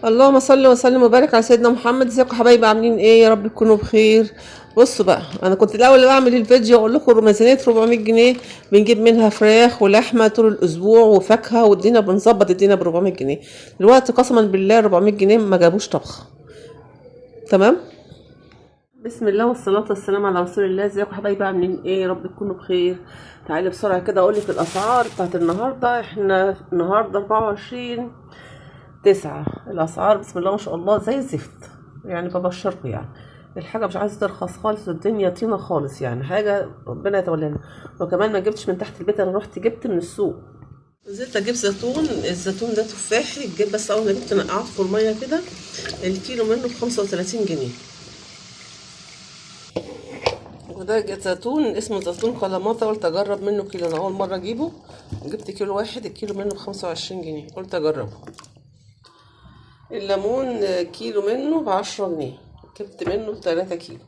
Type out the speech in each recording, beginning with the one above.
اللهم صل وسلم وبارك على سيدنا محمد. ازيكم حبايبي، عاملين ايه؟ يا رب تكونوا بخير. بصوا بقى، انا كنت الاول بعمل الفيديو اقول لكم ميزانيه 400 جنيه بنجيب منها فراخ ولحمه طول الاسبوع وفاكهه، والدنيا بنظبط الدنيا ب 400 جنيه. دلوقتي قسما بالله 400 جنيه ما جابوش طبخ. تمام. بسم الله والصلاة والسلام على رسول الله. ازيكم حبايبي، عاملين ايه؟ يا رب تكونوا بخير. تعالي بسرعة كده اقولك الاسعار بتاعت النهاردة. احنا النهاردة 24/9. الاسعار بسم الله ما شاء الله زي الزفت، يعني ببشركم يعني الحاجة مش عايزة ترخص خالص، والدنيا طينة خالص، يعني حاجة ربنا يتولانا. وكمان ما جبتش من تحت البيت، انا رحت جبت من السوق. نزلت اجيب زيتون. الزيتون ده تفاحي، جيت بس اول ما جبت نقعت في المية كده. الكيلو منه ب35 جنيه. وده زيتون اسمه زيتون كلاماتا، قلت اجرب منه كيلو، انا اول مره اجيبه. جبت كيلو واحد، الكيلو منه ب25 جنيه، قلت اجربه. الليمون كيلو منه ب10 جنيه، جبت منه 3 كيلو.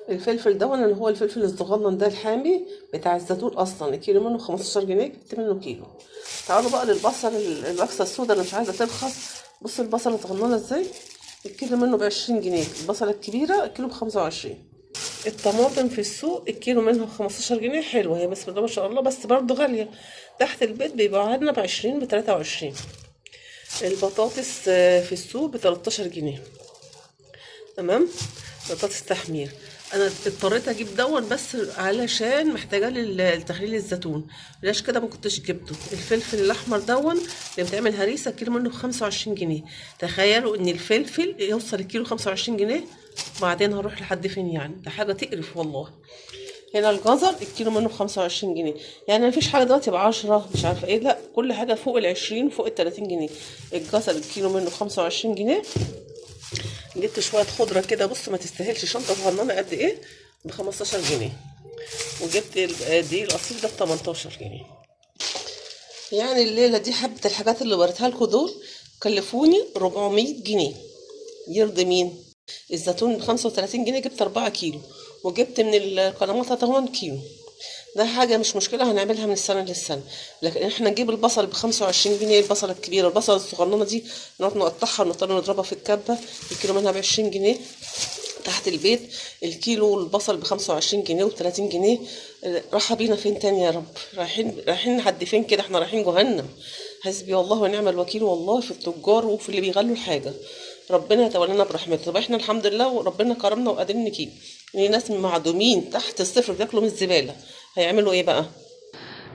الفلفل ده اللي هو الفلفل الصغنن ده الحامي بتاع الزيتون اصلا، الكيلو منه 15 جنيه، جبت منه كيلو. تعالوا بقى للبصل، البصله السوداء اللي مش عايزه ترخص. بصوا البصله صغننه ازاي، الكيلو منه ب20 جنيه، البصله الكبيره الكيلو ب25. الطماطم في السوق الكيلو منها ب15 جنيه، حلوة هي بسم الله ما شاء الله، بس برضو غالية. تحت البيت بيبقى عندنا ب20 ب23. البطاطس في السوق ب13 جنيه. تمام. بطاطس تحمير. انا اضطريت اجيب بس علشان محتاجاه لتخليل الزيتون. ليش كده ما كنتش جبته؟ الفلفل الاحمر اللي بتعمل هريسه الكيلو منه ب25 جنيه. تخيلوا ان الفلفل يوصل الكيلو 25 جنيه. بعدين هروح لحد فين يعني؟ ده حاجه تقرف والله. هنا الجزر الكيلو منه ب25 جنيه. يعني مفيش حاجه دلوقتي ب10 مش عارفه ايه، لا كل حاجه فوق ال20 وفوق ال30 جنيه. الجزر الكيلو منه ب25 جنيه. جبت شويه خضره كده، بص ما تستاهلش، شنطه صغننه قد ايه ب15 جنيه. وجبت دي الاصيل ده ب18 جنيه. يعني الليله دي حبه الحاجات اللي وريتها لكم دول كلفوني 400 جنيه. يرضي مين؟ الزيتون ب35 جنيه، جبت 4 كيلو. وجبت من القنماطة 8 كيلو. ده حاجة مش مشكلة، هنعملها من السنة للسنة. لكن احنا نجيب البصل ب25 جنيه، البصلة الكبيرة، البصلة الصغننة دي نقعد نقطعها ونضطر نضربها في الكبة. الكيلو منها ب20 جنيه. تحت البيت الكيلو البصل ب25 جنيه و30 جنيه. رايحة بينا فين تاني يا رب؟ رايحين لحد فين كده؟ احنا رايحين جهنم. حسبي الله ونعم الوكيل والله في التجار وفي اللي بيغلوا الحاجة. ربنا يتولانا برحمته. طب احنا الحمد لله وربنا كرمنا وقادرين نجيب. يعني ناس معدومين تحت الصفر بياكلوا من الزبالة، هيعملوا ايه بقى؟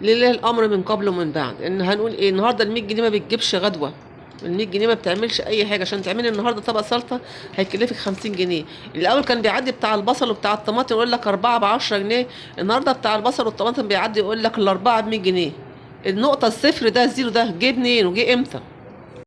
لله الامر من قبل ومن بعد. ان هنقول ايه النهارده؟ ال100 جنيه ما بتجيبش غدوه. ال100 جنيه ما بتعملش اي حاجه. عشان تعملي النهارده طبق سلطه هيكلفك 50 جنيه. الاول كان بيعدي بتاع البصل وبتاع الطماطم يقول لك 4 ب10 جنيه. النهارده بتاع البصل والطماطم بيعدي يقول لك الاربعه ب100 جنيه. النقطه الصفر ده الزيرو ده جه منين وجه امتى؟